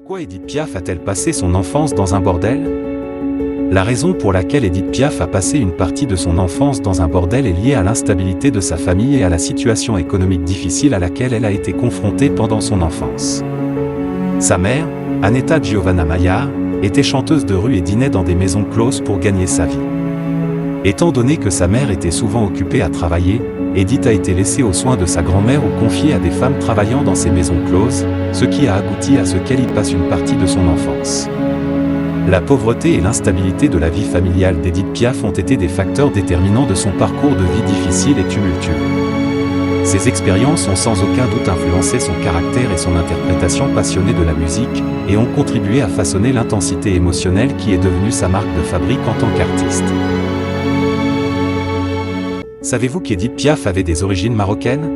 Pourquoi Édith Piaf a-t-elle passé son enfance dans un bordel? La raison pour laquelle Édith Piaf a passé une partie de son enfance dans un bordel est liée à l'instabilité de sa famille et à la situation économique difficile à laquelle elle a été confrontée pendant son enfance. Sa mère, Annetta Giovanna Maillard, était chanteuse de rue et dînait dans des maisons closes pour gagner sa vie. Étant donné que sa mère était souvent occupée à travailler, Édith a été laissée aux soins de sa grand-mère ou confiée à des femmes travaillant dans ces maisons closes, ce qui a abouti à ce qu'elle y passe une partie de son enfance. La pauvreté et l'instabilité de la vie familiale d'Édith Piaf ont été des facteurs déterminants de son parcours de vie difficile et tumultueux. Ces expériences ont sans aucun doute influencé son caractère et son interprétation passionnée de la musique, et ont contribué à façonner l'intensité émotionnelle qui est devenue sa marque de fabrique en tant qu'artiste. Savez-vous qu'Édith Piaf avait des origines marocaines?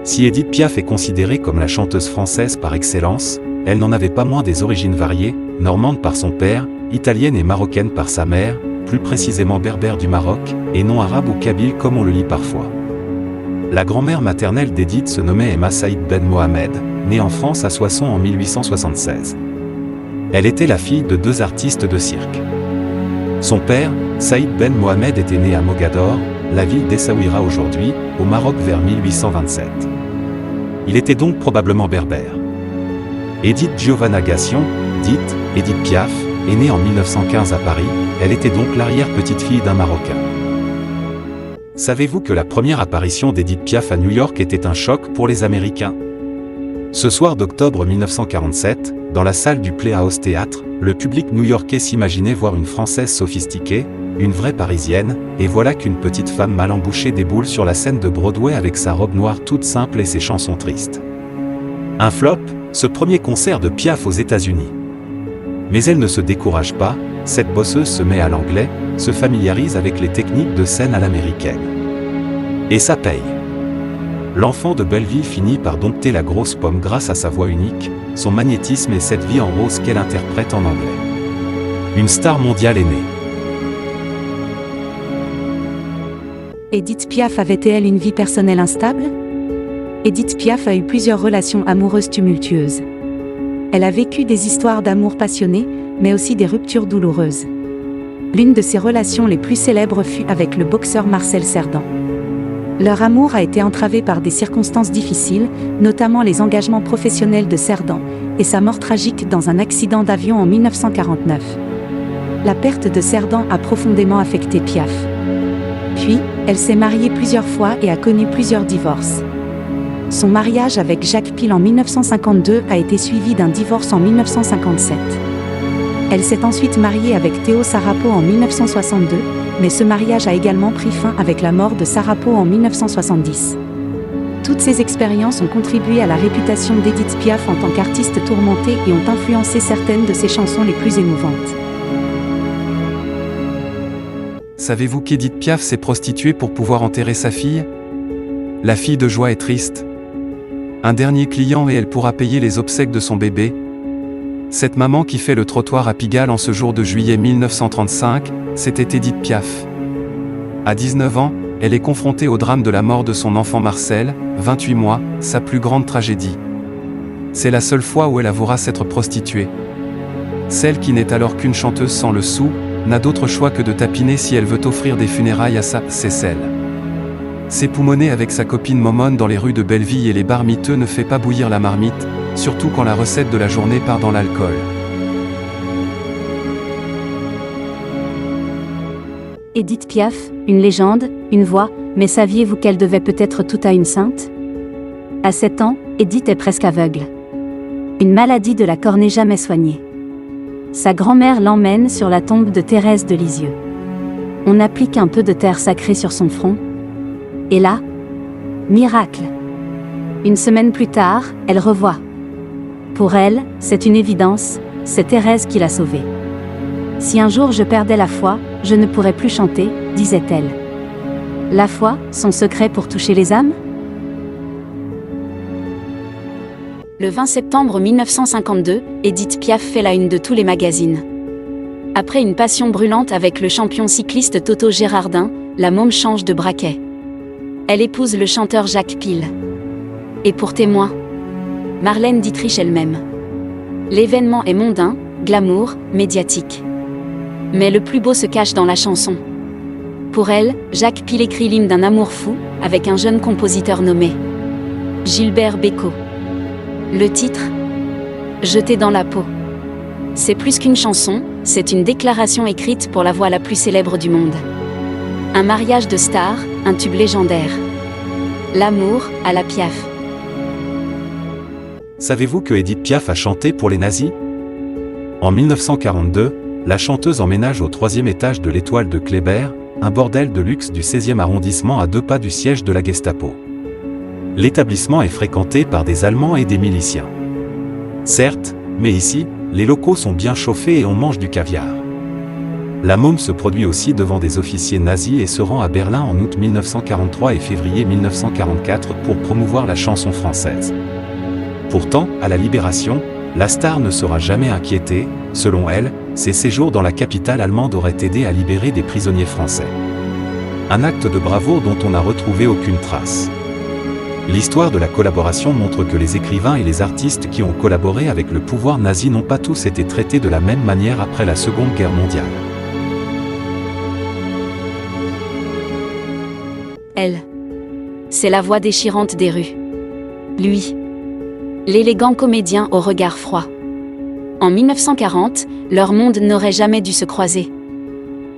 Si Édith Piaf est considérée comme la chanteuse française par excellence, elle n'en avait pas moins des origines variées, normande par son père, italienne et marocaine par sa mère, plus précisément berbère du Maroc, et non arabe ou kabyle comme on le lit parfois. La grand-mère maternelle d'Édith se nommait Emma Saïd Ben Mohamed, née en France à Soissons en 1876. Elle était la fille de deux artistes de cirque. Son père, Saïd Ben Mohamed, était né à Mogador, la ville d'Essaouira aujourd'hui, au Maroc vers 1827. Il était donc probablement berbère. Édith Giovanna Gassion, dite Édith Piaf, est née en 1915 à Paris, elle était donc l'arrière-petite-fille d'un Marocain. Savez-vous que la première apparition d'Édith Piaf à New York était un choc pour les Américains? Ce soir d'octobre 1947, dans la salle du Playhouse Theatre, le public new-yorkais s'imaginait voir une Française sophistiquée, une vraie Parisienne, et voilà qu'une petite femme mal embouchée déboule sur la scène de Broadway avec sa robe noire toute simple et ses chansons tristes. Un flop, ce premier concert de Piaf aux États-Unis. Mais elle ne se décourage pas, cette bosseuse se met à l'anglais, se familiarise avec les techniques de scène à l'américaine. Et ça paye. L'enfant de Belleville finit par dompter la grosse pomme grâce à sa voix unique, son magnétisme et cette vie en rose qu'elle interprète en anglais. Une star mondiale est née. Édith Piaf avait-elle une vie personnelle instable? Édith Piaf a eu plusieurs relations amoureuses tumultueuses. Elle a vécu des histoires d'amour passionnées, mais aussi des ruptures douloureuses. L'une de ses relations les plus célèbres fut avec le boxeur Marcel Cerdan. Leur amour a été entravé par des circonstances difficiles, notamment les engagements professionnels de Cerdan, et sa mort tragique dans un accident d'avion en 1949. La perte de Cerdan a profondément affecté Piaf. Puis, elle s'est mariée plusieurs fois et a connu plusieurs divorces. Son mariage avec Jacques Pil en 1952 a été suivi d'un divorce en 1957. Elle s'est ensuite mariée avec Théo Sarapo en 1962, mais ce mariage a également pris fin avec la mort de Sarapo en 1970. Toutes ces expériences ont contribué à la réputation d'Édith Piaf en tant qu'artiste tourmentée et ont influencé certaines de ses chansons les plus émouvantes. Savez-vous qu'Édith Piaf s'est prostituée pour pouvoir enterrer sa fille? La fille de Joie est triste. Un dernier client et elle pourra payer les obsèques de son bébé. Cette maman qui fait le trottoir à Pigalle en ce jour de juillet 1935, c'était Édith Piaf. À 19 ans, elle est confrontée au drame de la mort de son enfant Marcel, 28 mois, sa plus grande tragédie. C'est la seule fois où elle avouera s'être prostituée. Celle qui n'est alors qu'une chanteuse sans le sou, n'a d'autre choix que de tapiner si elle veut offrir des funérailles à sa Cécile. S'époumoner avec sa copine Momone dans les rues de Belleville et les bars miteux ne fait pas bouillir la marmite, surtout quand la recette de la journée part dans l'alcool. Édith Piaf, une légende, une voix, mais saviez-vous qu'elle devait peut-être tout à une sainte? À 7 ans, Édith est presque aveugle. Une maladie de la cornée jamais soignée. Sa grand-mère l'emmène sur la tombe de Thérèse de Lisieux. On applique un peu de terre sacrée sur son front. Et là, miracle! Une semaine plus tard, elle revoit. Pour elle, c'est une évidence, c'est Thérèse qui l'a sauvée. Si un jour je perdais la foi, je ne pourrais plus chanter, disait-elle. La foi, son secret pour toucher les âmes? Le 20 septembre 1952, Édith Piaf fait la une de tous les magazines. Après une passion brûlante avec le champion cycliste Toto Gérardin, la môme change de braquet. Elle épouse le chanteur Jacques Pil. Et pour témoin, Marlène Dietrich elle-même. L'événement est mondain, glamour, médiatique. Mais le plus beau se cache dans la chanson. Pour elle, Jacques Pil écrit l'hymne d'un amour fou, avec un jeune compositeur nommé Gilbert Bécaud. Le titre ? Jeté dans la peau. C'est plus qu'une chanson, c'est une déclaration écrite pour la voix la plus célèbre du monde. Un mariage de stars, un tube légendaire. L'amour, à la Piaf. Savez-vous que Édith Piaf a chanté pour les nazis ? En 1942, la chanteuse emménage au 3e étage de l'Étoile de Kléber, un bordel de luxe du 16e arrondissement à 2 pas du siège de la Gestapo. L'établissement est fréquenté par des Allemands et des miliciens. Certes, mais ici, les locaux sont bien chauffés et on mange du caviar. La môme se produit aussi devant des officiers nazis et se rend à Berlin en août 1943 et février 1944 pour promouvoir la chanson française. Pourtant, à la Libération, la star ne sera jamais inquiétée. Selon elle, ses séjours dans la capitale allemande auraient aidé à libérer des prisonniers français. Un acte de bravoure dont on n'a retrouvé aucune trace. L'histoire de la collaboration montre que les écrivains et les artistes qui ont collaboré avec le pouvoir nazi n'ont pas tous été traités de la même manière après la Seconde Guerre mondiale. Elle. C'est la voix déchirante des rues. Lui. L'élégant comédien au regard froid. En 1940, leur monde n'aurait jamais dû se croiser.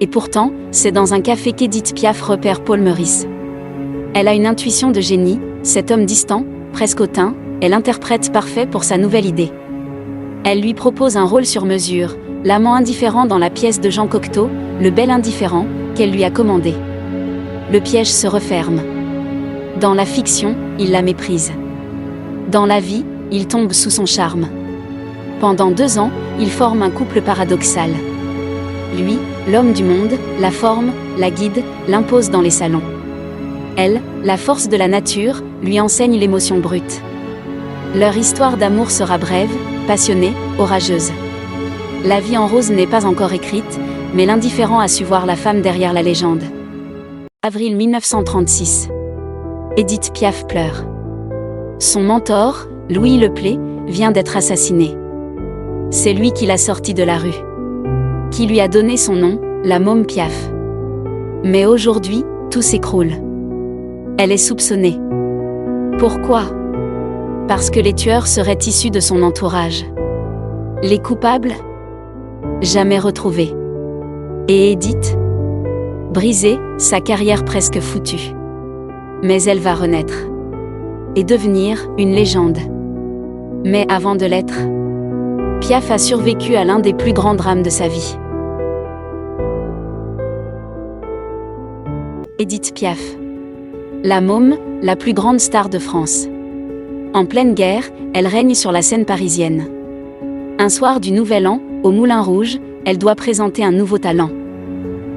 Et pourtant, c'est dans un café qu'Édith Piaf repère Paul Meurice. Elle a une intuition de génie, cet homme distant, presque hautain, est l'interprète parfait pour sa nouvelle idée. Elle lui propose un rôle sur mesure, l'amant indifférent dans la pièce de Jean Cocteau, le bel indifférent, qu'elle lui a commandé. Le piège se referme. Dans la fiction, il la méprise. Dans la vie, il tombe sous son charme. Pendant 2 ans, ils forment un couple paradoxal. Lui, l'homme du monde, la forme, la guide, l'impose dans les salons. Elle, la force de la nature, lui enseigne l'émotion brute. Leur histoire d'amour sera brève, passionnée, orageuse. La vie en rose n'est pas encore écrite, mais l'indifférent a su voir la femme derrière la légende. Avril 1936. Édith Piaf pleure. Son mentor, Louis Leplay, vient d'être assassiné. C'est lui qui l'a sortie de la rue. Qui lui a donné son nom, la môme Piaf. Mais aujourd'hui, tout s'écroule. Elle est soupçonnée. Pourquoi ? Parce que les tueurs seraient issus de son entourage. Les coupables ? Jamais retrouvés. Et Édith ? Brisée, sa carrière presque foutue. Mais elle va renaître. Et devenir une légende. Mais avant de l'être, Piaf a survécu à l'un des plus grands drames de sa vie. Édith Piaf. La môme, la plus grande star de France. En pleine guerre, elle règne sur la scène parisienne. Un soir du Nouvel An, au Moulin Rouge, elle doit présenter un nouveau talent.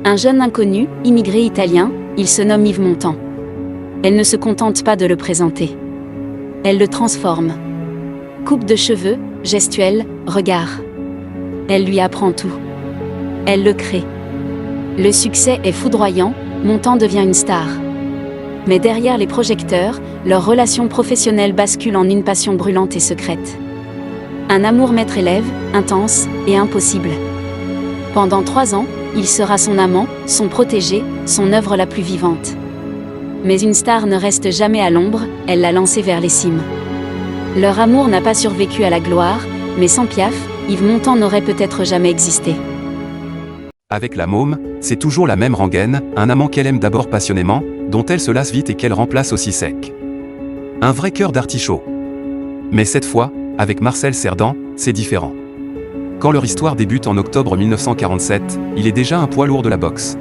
Un jeune inconnu, immigré italien, il se nomme Yves Montand. Elle ne se contente pas de le présenter. Elle le transforme. Coupe de cheveux, gestuelle, regard. Elle lui apprend tout. Elle le crée. Le succès est foudroyant, Montand devient une star. Mais derrière les projecteurs, leur relation professionnelle bascule en une passion brûlante et secrète. Un amour maître-élève, intense et impossible. Pendant 3 ans, il sera son amant, son protégé, son œuvre la plus vivante. Mais une star ne reste jamais à l'ombre, elle l'a lancé vers les cimes. Leur amour n'a pas survécu à la gloire, mais sans Piaf, Yves Montand n'aurait peut-être jamais existé. Avec la môme, c'est toujours la même rengaine, un amant qu'elle aime d'abord passionnément, dont elle se lasse vite et qu'elle remplace aussi sec. Un vrai cœur d'artichaut. Mais cette fois, avec Marcel Cerdan, c'est différent. Quand leur histoire débute en octobre 1947, il est déjà un poids lourd de la boxe.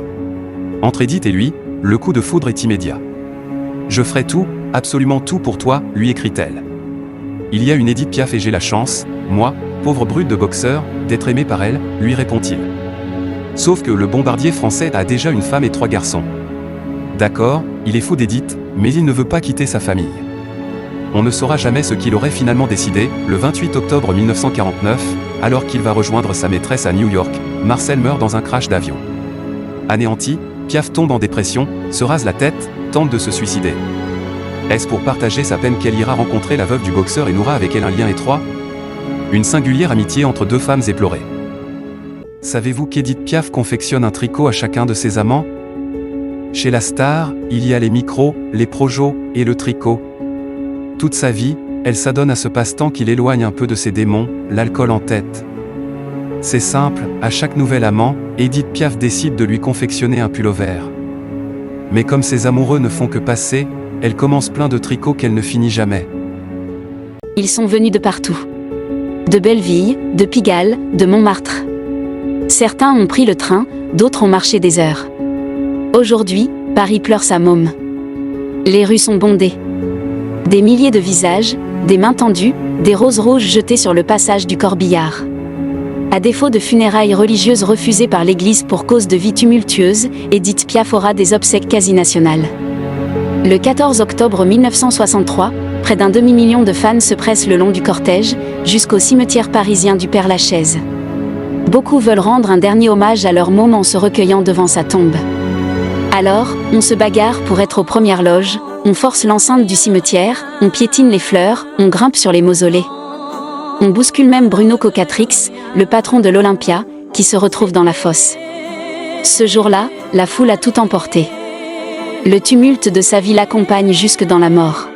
Entre Édith et lui, le coup de foudre est immédiat. « Je ferai tout, absolument tout pour toi », lui écrit-elle. Il y a une Édith Piaf et j'ai la chance, moi, pauvre brute de boxeur, d'être aimé par elle, lui répond-il. Sauf que le bombardier français a déjà une femme et 3 garçons. D'accord, il est fou d'Édith, mais il ne veut pas quitter sa famille. On ne saura jamais ce qu'il aurait finalement décidé. Le 28 octobre 1949, alors qu'il va rejoindre sa maîtresse à New York, Marcel meurt dans un crash d'avion. Anéanti, Piaf tombe en dépression, se rase la tête, tente de se suicider. Est-ce pour partager sa peine qu'elle ira rencontrer la veuve du boxeur et n'aura avec elle un lien étroit ? Une singulière amitié entre deux femmes éplorées. Savez-vous qu'Édith Piaf confectionne un tricot à chacun de ses amants? Chez la star, il y a les micros, les projos et le tricot. Toute sa vie, elle s'adonne à ce passe-temps qui l'éloigne un peu de ses démons, l'alcool en tête. C'est simple, à chaque nouvel amant, Édith Piaf décide de lui confectionner un pull-over. Mais comme ses amoureux ne font que passer, elle commence plein de tricots qu'elle ne finit jamais. Ils sont venus de partout. De Belleville, de Pigalle, de Montmartre. Certains ont pris le train, d'autres ont marché des heures. Aujourd'hui, Paris pleure sa môme. Les rues sont bondées. Des milliers de visages, des mains tendues, des roses rouges jetées sur le passage du Corbillard. À défaut de funérailles religieuses refusées par l'Église pour cause de vie tumultueuse, Édith Piaf aura des obsèques quasi nationales. Le 14 octobre 1963, près d'un demi-million de fans se pressent le long du cortège, jusqu'au cimetière parisien du Père-Lachaise. Beaucoup veulent rendre un dernier hommage à leur môme en se recueillant devant sa tombe. Alors, on se bagarre pour être aux premières loges, on force l'enceinte du cimetière, on piétine les fleurs, on grimpe sur les mausolées. On bouscule même Bruno Cocatrix, le patron de l'Olympia, qui se retrouve dans la fosse. Ce jour-là, la foule a tout emporté. Le tumulte de sa vie l'accompagne jusque dans la mort.